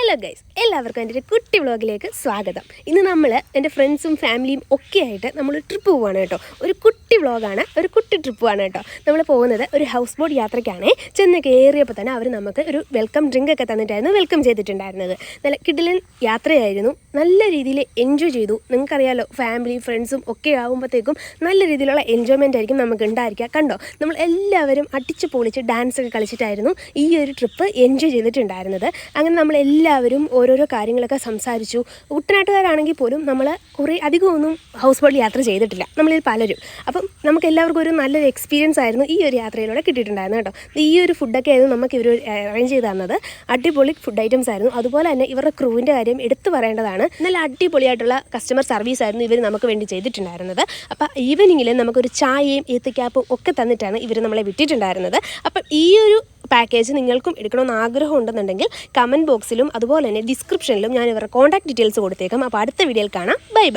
Hello guys, എല്ലാവർക്കും എൻ്റെ ഒരു കുട്ടി വ്ളോഗിലേക്ക് സ്വാഗതം. ഇന്ന് നമ്മൾ എൻ്റെ ഫ്രണ്ട്സും ഫാമിലിയും ഒക്കെ ആയിട്ട് നമ്മൾ ട്രിപ്പ് പോവുകയാണ് കേട്ടോ. ഒരു കുട്ടി വ്ളോഗാണ്, ഒരു കുട്ടി ട്രിപ്പുമാണ് കേട്ടോ. നമ്മൾ പോകുന്നത് ഒരു ഹൗസ് ബോട്ട് യാത്രയ്ക്കാണ്. ചെന്ന് കയറിയപ്പോൾ തന്നെ അവർ നമുക്ക് ഒരു വെൽക്കം ഡ്രിങ്ക് ഒക്കെ തന്നിട്ടായിരുന്നു വെൽക്കം ചെയ്തിട്ടുണ്ടായിരുന്നത്. നല്ല കിടിലൻ യാത്രയായിരുന്നു, നല്ല രീതിയിൽ എൻജോയ് ചെയ്തു. നിങ്ങൾക്കറിയാലോ, ഫാമിലി ഫ്രണ്ട്സും ഒക്കെ ആകുമ്പോഴത്തേക്കും നല്ല രീതിയിലുള്ള എൻജോയ്മെൻ്റ് ആയിരിക്കും നമുക്ക് ഉണ്ടായിരിക്കുക. കണ്ടോ, നമ്മൾ എല്ലാവരും അടിച്ച് പൊളിച്ച് ഡാൻസൊക്കെ കളിച്ചിട്ടായിരുന്നു ഈ ഒരു ട്രിപ്പ് എൻജോയ് ചെയ്തിട്ടുണ്ടായിരുന്നത്. അങ്ങനെ നമ്മളെല്ലാവരും ഓരോരോ കാര്യങ്ങളൊക്കെ സംസാരിച്ചു. കുട്ടനാട്ടുകാരാണെങ്കിൽ പോലും നമ്മൾ കുറേ അധികമൊന്നും ഹൗസ് ബോട്ടിൽ യാത്ര ചെയ്തിട്ടില്ല, നമ്മളിൽ പലരും. അപ്പം നമുക്ക് എല്ലാവർക്കും ഒരു നല്ലൊരു എക്സ്പീരിയൻസ് ആയിരുന്നു ഈ ഒരു യാത്രയിലൂടെ കിട്ടിയിട്ടുണ്ടായിരുന്നു കേട്ടോ. ഈ ഒരു ഫുഡൊക്കെ ആയിരുന്നു നമുക്ക് ഇവർ അറേഞ്ച് ചെയ്ത് തന്നത്. അടിപൊളി ഫുഡ് ഐറ്റംസ് ആയിരുന്നു. അതുപോലെ തന്നെ ഇവരുടെ ക്രൂവിൻ്റെ കാര്യം എടുത്തു പറയേണ്ടതാണ്. നല്ല അടിപൊളിയായിട്ടുള്ള കസ്റ്റമർ സർവീസ് ആയിരുന്നു ഇവർ നമുക്ക് വേണ്ടി ചെയ്തിട്ടുണ്ടായിരുന്നത്. അപ്പോൾ ഈവനിങ്ങിൽ നമുക്കൊരു ചായയും ഏത്തക്കാപ്പും ഒക്കെ തന്നിട്ടാണ് ഇവർ നമ്മളെ വിട്ടിട്ടുണ്ടായിരുന്നത്. അപ്പം ഈ ഒരു പാക്കേജ് നിങ്ങൾക്കും എടുക്കണമെന്ന് ആഗ്രഹം ഉണ്ടെന്നുണ്ടെങ്കിൽ കമൻറ്റ് ബോക്സിലും അതുപോലെ തന്നെ ഡിസ്ക്രിപ്ഷനിലും ഞാൻ ഇവരുടെ കോൺടാക്ട് ഡീറ്റെയിൽസ് കൊടുത്തേക്കാം. അപ്പോൾ അടുത്ത വീഡിയോയിൽ കാണാം. Bye bye.